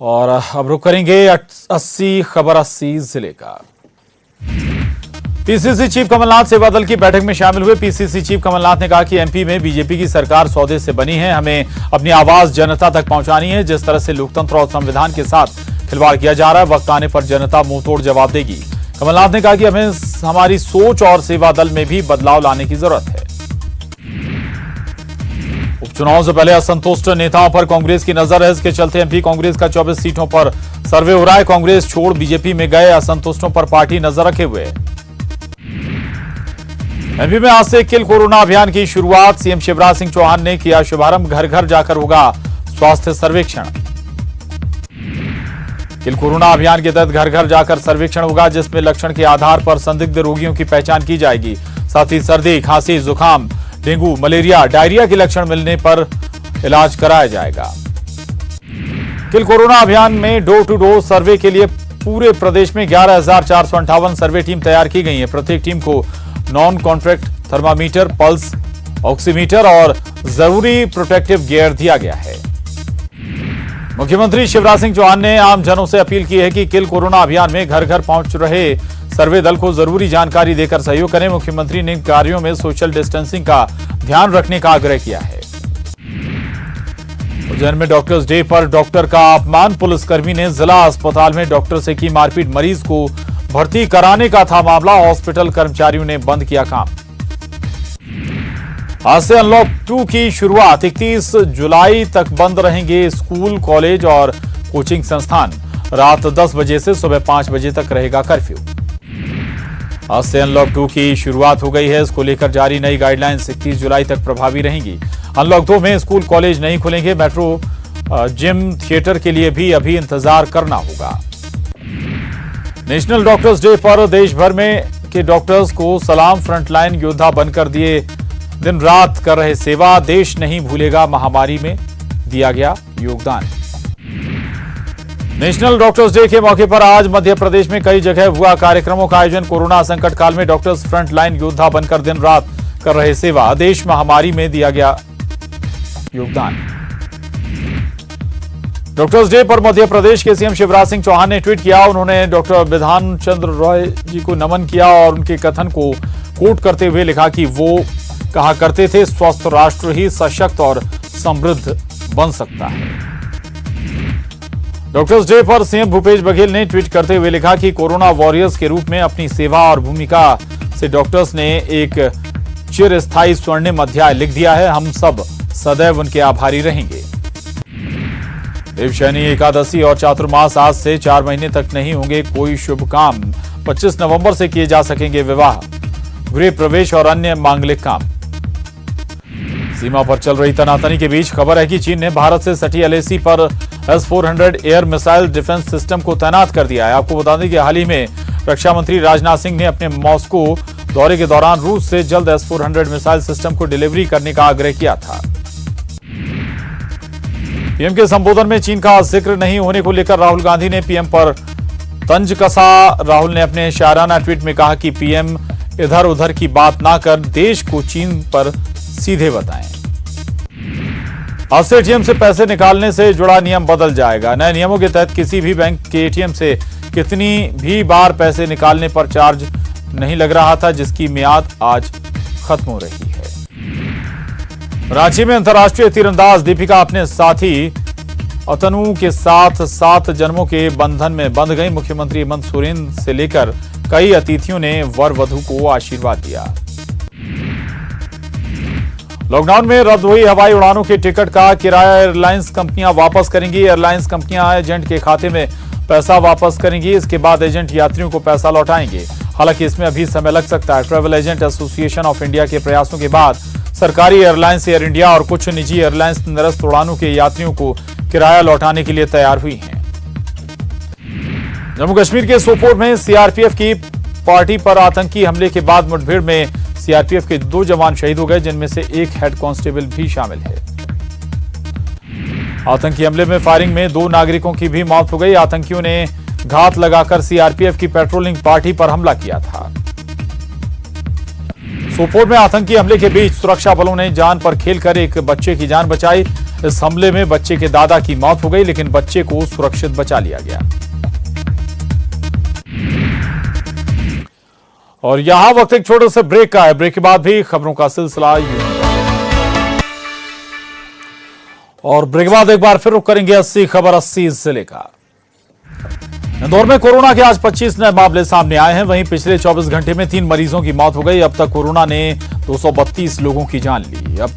और अब रुक करेंगे 80 खबर 80 जिले का। पीसीसी चीफ कमलनाथ सेवा दल की बैठक में शामिल हुए। पीसीसी चीफ कमलनाथ ने कहा कि एमपी में बीजेपी की सरकार सौदे से बनी है, हमें अपनी आवाज जनता तक पहुंचानी है। जिस तरह से लोकतंत्र और संविधान के साथ खिलवाड़ किया जा रहा है, वक्त आने पर जनता मुंहतोड़ जवाब देगी। कमलनाथ ने कहा कि हमें हमारी सोच और सेवा दल में भी बदलाव लाने की जरूरत है। उपचुनाव से पहले असंतुष्ट नेताओं पर कांग्रेस की नजर है। इसके चलते एमपी कांग्रेस का 24 सीटों पर सर्वे हो रहा है। कांग्रेस छोड़ बीजेपी में गए असंतुष्टों पर पार्टी नजर रखे हुए है। एमपी में आज से किल कोरोना अभियान की शुरुआत। सीएम शिवराज सिंह चौहान ने किया शुभारंभ। घर घर जाकर होगा स्वास्थ्य सर्वेक्षण। किल कोरोना अभियान के तहत घर घर जाकर सर्वेक्षण होगा, जिसमें लक्षण के आधार पर संदिग्ध रोगियों की पहचान की जाएगी। साथ ही सर्दी, खांसी, जुकाम, डेंगू, मलेरिया, डायरिया के लक्षण मिलने पर इलाज कराया जाएगा। किल कोरोना अभियान में डोर टू डोर सर्वे के लिए पूरे प्रदेश में 11,458 सर्वे टीम तैयार की गई है। प्रत्येक टीम को non contract thermometer, pulse oximeter और जरूरी प्रोटेक्टिव गियर दिया गया है। मुख्यमंत्री शिवराज सिंह चौहान ने आम जनों से अपील की है कि किल कोरोना अभियान में घर घर पहुंच रहे सर्वे दल को जरूरी जानकारी देकर सहयोग करें। मुख्यमंत्री ने कार्यों में सोशल डिस्टेंसिंग का ध्यान रखने का आग्रह किया है। उज्जैन में डॉक्टर्स डे पर डॉक्टर का अपमान। पुलिसकर्मी ने जिला अस्पताल में डॉक्टर से की मारपीट। मरीज को भर्ती कराने का था मामला। हॉस्पिटल कर्मचारियों ने बंद किया काम। आज से अनलॉक 2 की शुरुआत। 31 जुलाई तक बंद रहेंगे स्कूल, कॉलेज और कोचिंग संस्थान। रात 10 बजे से सुबह 5 बजे तक रहेगा कर्फ्यू। आज से अनलॉक 2 की शुरुआत हो गई है। इसको लेकर जारी नई गाइडलाइंस 31 जुलाई तक प्रभावी रहेंगी। अनलॉक 2 में स्कूल, कॉलेज नहीं खुलेंगे। मेट्रो, जिम, थिएटर के लिए भी अभी इंतजार करना होगा। नेशनल डॉक्टर्स डे पर देश भर में के डॉक्टर्स को सलाम। फ्रंटलाइन योद्धा बनकर दिए दिन रात कर रहे सेवा। देश नहीं भूलेगा महामारी में दिया गया योगदान। नेशनल डॉक्टर्स डे के मौके पर आज मध्य प्रदेश में कई जगह हुआ कार्यक्रमों का आयोजन। कोरोना संकट काल में डॉक्टर्स फ्रंटलाइन योद्धा बनकर दिन रात कर रहे सेवा। देश महामारी में दिया गया योगदान। डॉक्टर्स डे पर मध्य प्रदेश के सीएम शिवराज सिंह चौहान ने ट्वीट किया। उन्होंने डॉक्टर बिधान चंद्र रॉय जी को नमन किया और उनके कथन को कोट करते हुए लिखा कि वो कहा करते थे, स्वस्थ राष्ट्र ही सशक्त और समृद्ध बन सकता है। डॉक्टर्स डे पर सीएम भूपेश बघेल ने ट्वीट करते हुए लिखा कि कोरोना वॉरियर्स के रूप में अपनी सेवा और भूमिका से डॉक्टर्स ने एक चिरस्थायी स्वर्णिम अध्याय लिख दिया है। हम सब सदैव उनके आभारी रहेंगे। देवशयनी एकादशी और चातुर्मास आज से 4 महीने तक नहीं होंगे कोई शुभ काम। 25 नवंबर से किए जा सकेंगे विवाह, गृह प्रवेश और अन्य मांगलिक काम। सीमा पर चल रही तनातनी के बीच खबर है कि चीन ने भारत से सटी एलएसी पर S-400 air missile defence system को तैनात कर दिया है। आपको बता दें कि हाल ही में रक्षा मंत्री राजनाथ सिंह ने अपने मॉस्को दौरे के दौरान रूस से जल्द S-400 मिसाइल सिस्टम को डिलीवरी करने का आग्रह किया था। पीएम के संबोधन में चीन का जिक्र नहीं होने को लेकर राहुल गांधी ने पीएम पर तंज कसा। राहुल ने अपने शायराना ट्वीट में कहा कि पीएम इधर उधर की बात ना कर देश को चीन पर सीधे बताएं। आज से एटीएम से पैसे निकालने से जुड़ा नियम बदल जाएगा। नए नियमों के तहत किसी भी बैंक के एटीएम से कितनी भी बार पैसे निकालने पर चार्ज नहीं लग रहा था, जिसकी मियाद आज खत्म हो रही है। रांची में अंतर्राष्ट्रीय तीरंदाज दीपिका अपने साथी अतनु के साथ 7 जन्मों के बंधन में बंध गई। मुख्यमंत्री हेमंत सोरेन से लेकर कई अतिथियों ने वर वधू को आशीर्वाद दिया। लॉकडाउन में रद्द हुई हवाई उड़ानों के टिकट का किराया एयरलाइंस कंपनियां वापस करेंगी। एयरलाइंस कंपनियां एजेंट के खाते में पैसा वापस करेंगी। इसके बाद एजेंट यात्रियों को पैसा लौटाएंगे। हालांकि इसमें अभी समय लग सकता है। Travel agent association of India के प्रयासों के बाद सरकारी एयरलाइंस एयर इंडिया और कुछ निजी एयरलाइंस निरस्त उड़ानों के यात्रियों को किराया लौटाने के लिए तैयार हुई हैं। जम्मू कश्मीर के सोपोर में सीआरपीएफ की पार्टी पर आतंकी हमले के बाद मुठभेड़ में सीआरपीएफ के 2 जवान शहीद हो गए, जिनमें से एक हेड कांस्टेबल भी शामिल है। आतंकी हमले में फायरिंग में 2 नागरिकों की भी मौत हो गई। आतंकियों ने घात लगाकर सीआरपीएफ की पेट्रोलिंग पार्टी पर हमला किया था। सोपोर में आतंकी हमले के बीच सुरक्षा बलों ने जान पर खेलकर एक बच्चे की जान बचाई। इस हमले में बच्चे के दादा की मौत हो गई, लेकिन बच्चे को सुरक्षित बचा लिया गया। और यहां वक्त एक छोटे से ब्रेक का है। ब्रेक के बाद भी खबरों का सिलसिला और ब्रेक के बाद एक बार फिर रुक करेंगे 80 खबर 80 जिले का। इंदौर में कोरोना के आज 25 नए मामले सामने आए हैं। वहीं पिछले 24 घंटे में 3 मरीजों की मौत हो गई। अब तक कोरोना ने 232 लोगों की जान ली। अब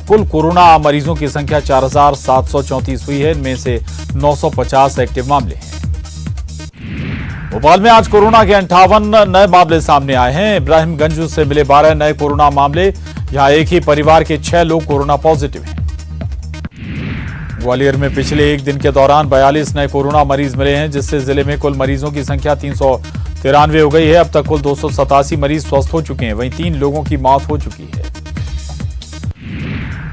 कुल कोरोना मरीजों की संख्या 4734 हुई है। इनमें से 950 एक्टिव मामले हैं। भोपाल में आज कोरोना के 58 नए मामले सामने आए हैं। इब्राहिमगंज से मिले 12 नए कोरोना मामले। यहां एक ही परिवार के 6 लोग कोरोना पॉजिटिव हैं। ग्वालियर में पिछले एक दिन के दौरान 42 नए कोरोना मरीज मिले हैं, जिससे जिले में कुल मरीजों की संख्या 393 हो गई है। अब तक कुल 287 मरीज स्वस्थ हो चुके हैं। वहीं 3 लोगों की मौत हो चुकी है।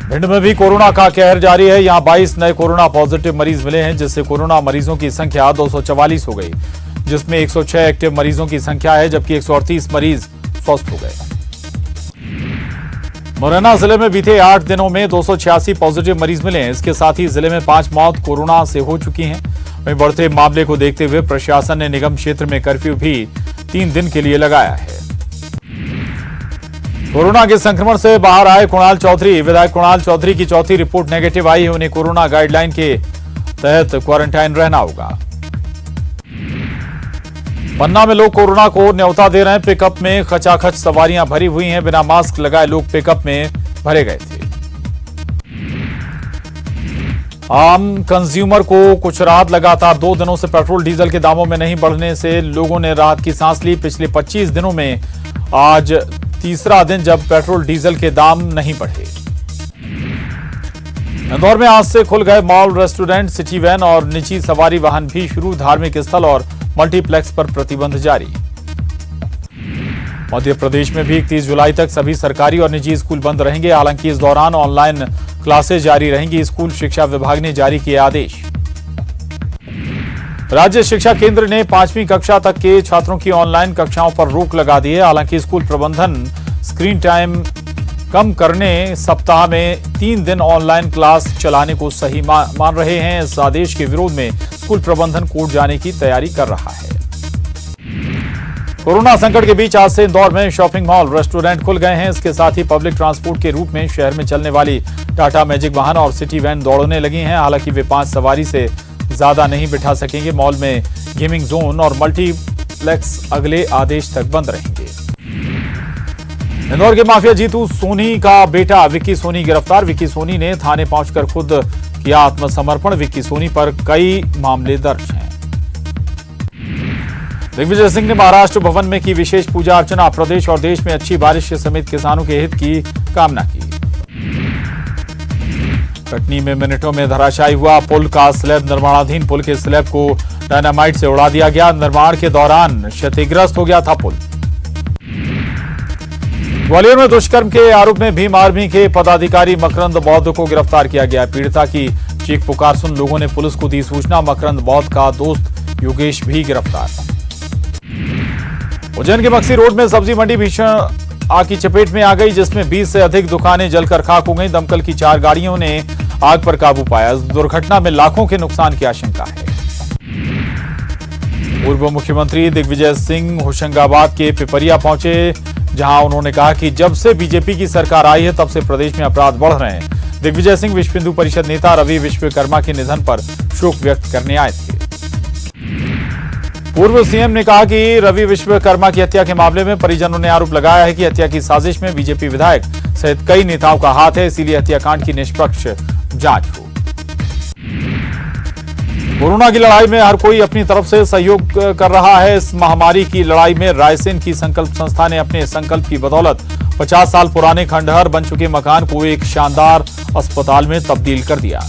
भिंड में भी कोरोना का कहर जारी है। यहां 22 नए कोरोना पॉजिटिव मरीज मिले हैं, जिससे कोरोना मरीजों की संख्या 244 हो गई, जिसमें 106 एक्टिव मरीजों की संख्या है, जबकि 138 मरीज स्वस्थ हो गए। मुरैना जिले में बीते 8 दिनों में 286 पॉजिटिव मरीज मिले हैं। इसके साथ ही जिले में 5 मौत कोरोना से हो चुकी हैं। वहीं बढ़ते मामले को देखते हुए प्रशासन ने निगम क्षेत्र में कर्फ्यू भी 3 दिन के लिए लगाया है। कोरोना के संक्रमण से बाहर आए कुणाल चौधरी। विधायक कुणाल चौधरी की चौथी रिपोर्ट नेगेटिव आई है। उन्हें कोरोना गाइडलाइन के तहत क्वारंटाइन रहना होगा। पन्ना में लोग कोरोना को न्योता दे रहे हैं। पिकअप में खचाखच सवारियां भरी हुई हैं। बिना मास्क लगाए लोग पिकअप में भरे गए थे। आम कंज्यूमर को कुछ राहत। लगातार 2 दिनों से पेट्रोल डीजल के दामों में नहीं बढ़ने से लोगों ने राहत की सांस ली। पिछले 25 दिनों में आज तीसरा दिन जब पेट्रोल डीजल के दाम नहीं बढ़े। इंदौर में आज से खुल गए मॉल, रेस्टोरेंट, सिटी वैन और निजी सवारी वाहन भी शुरू। धार्मिक स्थल और मल्टीप्लेक्स पर प्रतिबंध जारी। मध्य प्रदेश में भी 31 जुलाई तक सभी सरकारी और निजी स्कूल बंद रहेंगे। हालांकि इस दौरान ऑनलाइन क्लासेज जारी रहेंगी। स्कूल शिक्षा विभाग ने जारी किए आदेश। राज्य शिक्षा केंद्र ने 5वीं कक्षा तक के छात्रों की ऑनलाइन कक्षाओं पर रोक लगा दी है। हालांकि स्कूल प्रबंधन स्क्रीन टाइम कम करने, सप्ताह में 3 दिन ऑनलाइन क्लास चलाने को सही मान रहे हैं। इस आदेश के विरोध में स्कूल प्रबंधन कोर्ट जाने की तैयारी कर रहा है। कोरोना संकट के बीच आज से इंदौर में शॉपिंग मॉल, रेस्टोरेंट खुल गए हैं। इसके साथ ही पब्लिक ट्रांसपोर्ट के रूप में शहर में चलने वाली टाटा मैजिक वाहन और सिटी वैन दौड़ने लगी हैं। हालांकि वे 5 सवारी से ज्यादा नहीं बिठा सकेंगे। मॉल में गेमिंग जोन और मल्टीप्लेक्स अगले आदेश तक बंद रहेंगे। इंदौर के माफिया जीतू सोनी का बेटा विक्की सोनी गिरफ्तार। विक्की सोनी ने थाने पहुंचकर खुद किया आत्मसमर्पण। विक्की सोनी पर कई मामले दर्ज हैं। दिग्विजय सिंह ने महाराष्ट्र भवन में की विशेष पूजा अर्चना। प्रदेश और देश में अच्छी बारिश समेत किसानों के हित की कामना की। कटनी में मिनटों में धराशायी हुआ पुल का स्लैब। निर्माणाधीन पुल के स्लैब को डायनामाइट से उड़ा दिया गया। निर्माण के दौरान क्षतिग्रस्त हो गया था पुल। ग्वालियर में दुष्कर्म के आरोप में भीम आर्मी के पदाधिकारी मकरंद बौद्ध को गिरफ्तार किया गया। पीड़िता की चीख पुकार सुन लोगों ने पुलिस को दी सूचना। मकरंद बौद्ध का दोस्त योगेश भी गिरफ्तार। उज्जैन के मक्सी रोड में सब्जी मंडी भीषण आग की चपेट में आ गई, जिसमें 20 से अधिक दुकानें जलकर खाक हो गई। दमकल की 4 गाड़ियों ने आग पर काबू पाया। इस दुर्घटना में लाखों के नुकसान की आशंका है। पूर्व मुख्यमंत्री दिग्विजय सिंह होशंगाबाद के पिपरिया पहुंचे, जहां उन्होंने कहा कि जब से बीजेपी की सरकार आई है तब से प्रदेश में अपराध बढ़ रहे हैं। दिग्विजय सिंह विश्व हिंदू परिषद नेता रवि विश्वकर्मा के निधन पर शोक व्यक्त करने आए थे। पूर्व सीएम ने कहा कि रवि विश्वकर्मा की हत्या के मामले में परिजनों ने आरोप लगाया है कि हत्या की साजिश में बीजेपी विधायक सहित कई नेताओं का हाथ है, इसीलिए हत्याकांड की निष्पक्ष जांच हो। कोरोना की लड़ाई में हर कोई अपनी तरफ से सहयोग कर रहा है। इस महामारी की लड़ाई में रायसेन की संकल्प संस्था ने अपने संकल्प की बदौलत 50 साल पुराने खंडहर बन चुके मकान को एक शानदार अस्पताल में तब्दील कर दिया।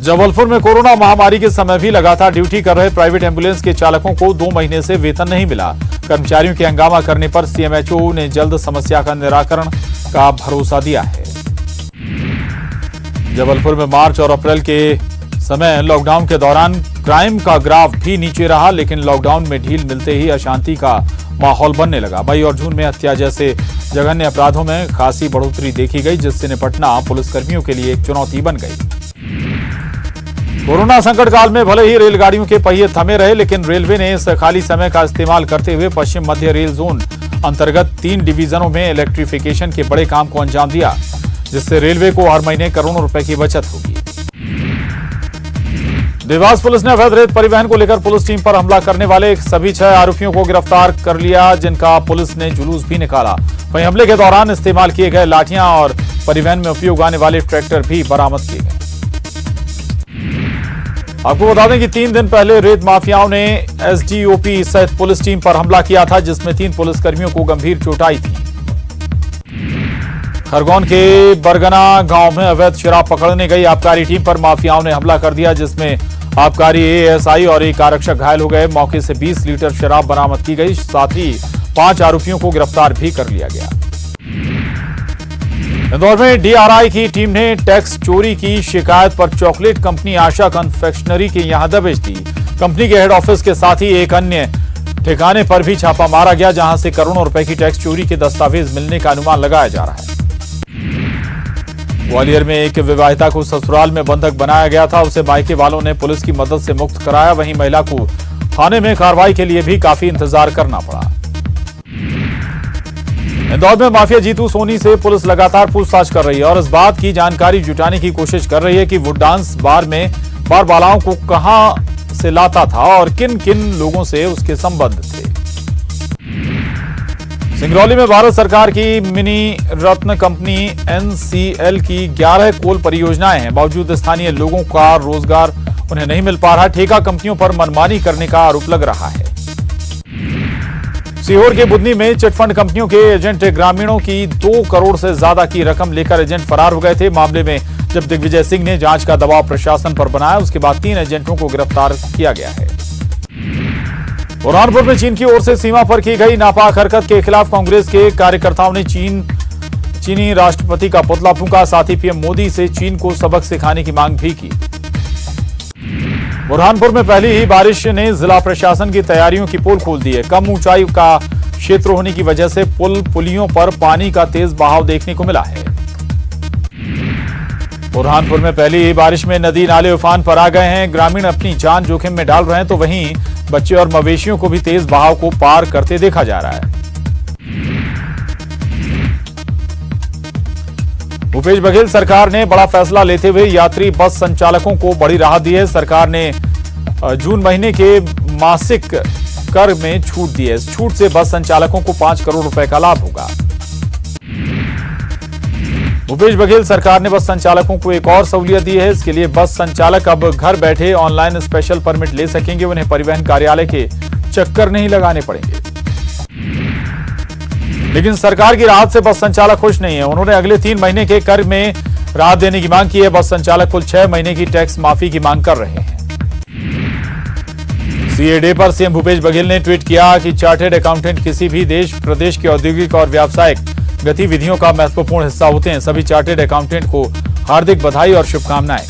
जबलपुर में कोरोना महामारी के समय भी लगातार ड्यूटी कर रहे प्राइवेट एम्बुलेंस के चालकों को 2 महीने से वेतन नहीं मिला। कर्मचारियों के हंगामा करने पर सीएमएचओ ने जल्द समस्या का निराकरण का भरोसा दिया है। जबलपुर में मार्च और अप्रैल के समय लॉकडाउन के दौरान क्राइम का ग्राफ भी नीचे रहा, लेकिन लॉकडाउन में ढील मिलते ही अशांति का माहौल बनने लगा। मई और जून में हत्या जैसे जघन्य अपराधों में खासी बढ़ोतरी देखी गई, जिससे निपटना पुलिसकर्मियों के लिए एक चुनौती बन गई। कोरोना संकट काल में भले ही रेलगाड़ियों के पहिए थमे रहे, लेकिन रेलवे ने इस खाली समय का इस्तेमाल करते हुए पश्चिम मध्य रेल जोन अंतर्गत 3 डिवीजनों में इलेक्ट्रिफिकेशन के बड़े काम को अंजाम दिया, जिससे रेलवे को हर महीने करोड़ों रुपए की बचत होगी। देवास पुलिस ने अवैध रेत परिवहन को लेकर पुलिस टीम पर हमला करने वाले सभी 6 आरोपियों को गिरफ्तार कर लिया, जिनका पुलिस ने जुलूस भी निकाला। वहीं हमले के दौरान इस्तेमाल किए गए लाठियां और परिवहन में उपयोग आने वाले ट्रैक्टर भी बरामद किए गए। आपको बता दें कि 3 दिन पहले रेत माफियाओं ने एसडीओपी सहित पुलिस टीम पर हमला किया था, जिसमें 3 पुलिसकर्मियों को गंभीर चोट आई थी। खरगोन के बरगना गांव में अवैध शराब पकड़ने गई आबकारी टीम पर माफियाओं ने हमला कर दिया, जिसमें आबकारी एएसआई और एक आरक्षक घायल हो गए। मौके से 20 लीटर शराब बरामद की गई, साथ ही 5 आरोपियों को गिरफ्तार भी कर लिया गया। इंदौर में डीआरआई की टीम ने टैक्स चोरी की शिकायत पर चॉकलेट कंपनी आशा कन्फेक्शनरी के यहां दबिश दी। कंपनी के हेड ऑफिस के साथ ही एक अन्य ठिकाने पर भी छापा मारा गया, जहां से करोड़ों रुपए की टैक्स चोरी के दस्तावेज मिलने का अनुमान लगाया जा रहा है। ग्वालियर में एक विवाहिता को ससुराल में बंधक बनाया गया था, उसे मायके वालों ने पुलिस की मदद से मुक्त कराया। वहीं महिला को थाने में कार्रवाई के लिए भी काफी इंतजार करना पड़ा। इंदौर में माफिया जीतू सोनी से पुलिस लगातार पूछताछ कर रही है और इस बात की जानकारी जुटाने की कोशिश कर रही है कि वो डांस बार में बार बालाओं को कहां से लाता था और किन किन लोगों से उसके संबंध थे। सिंगरौली में भारत सरकार की मिनी रत्न कंपनी एनसीएल की 11 कोल परियोजनाएं हैं, बावजूद स्थानीय लोगों का रोजगार उन्हें नहीं मिल पा रहा। ठेका कंपनियों पर मनमानी करने का आरोप लग रहा है। सीहोर के बुधनी में चिटफंड कंपनियों के एजेंट ग्रामीणों की 2 करोड़ से ज्यादा की रकम लेकर एजेंट फरार हो गए थे। मामले में जब दिग्विजय सिंह ने जांच का दबाव प्रशासन पर बनाया, उसके बाद 3 एजेंटों को गिरफ्तार किया गया है। बुरहानपुर में चीन की ओर से सीमा पर की गई नापाक हरकत के खिलाफ कांग्रेस के कार्यकर्ताओं ने चीनी राष्ट्रपति का पुतला फूंका, साथ ही पीएम मोदी से चीन को सबक सिखाने की मांग भी की। बुरहानपुर में पहली ही बारिश ने जिला प्रशासन की तैयारियों की पोल खोल दी है। कम ऊंचाई का क्षेत्र होने की वजह से पुलियों पर पानी का तेज बहाव देखने को मिला है। बुरहानपुर में पहली ही बारिश में नदी नाले उफान पर आ गए हैं। ग्रामीण अपनी जान जोखिम में डाल रहे हैं, तो वहीं बच्चे और मवेशियों को भी तेज बहाव को पार करते देखा जा रहा है। भूपेश बघेल सरकार ने बड़ा फैसला लेते हुए यात्री बस संचालकों को बड़ी राहत दी है। सरकार ने जून महीने के मासिक कर में छूट दी है। इस छूट से बस संचालकों को 5 करोड़ रुपए का लाभ होगा। भूपेश बघेल सरकार ने बस संचालकों को एक और सहूलियत दी है। इसके लिए बस संचालक अब घर बैठे ऑनलाइन स्पेशल परमिट ले सकेंगे। उन्हें परिवहन कार्यालय के चक्कर नहीं लगाने पड़ेंगे। लेकिन सरकार की राहत से बस संचालक खुश नहीं है। उन्होंने अगले 3 महीने के कर में राहत देने की मांग की है। बस संचालक कुल 6 महीने की टैक्स माफी की मांग कर रहे हैं। सीए डे पर सीएम भूपेश बघेल ने ट्वीट किया कि चार्टर्ड अकाउंटेंट किसी भी देश प्रदेश के औद्योगिक और व्यावसायिक गतिविधियों का महत्वपूर्ण हिस्सा होते हैं। सभी चार्टर्ड अकाउंटेंट को हार्दिक बधाई और शुभकामनाएं।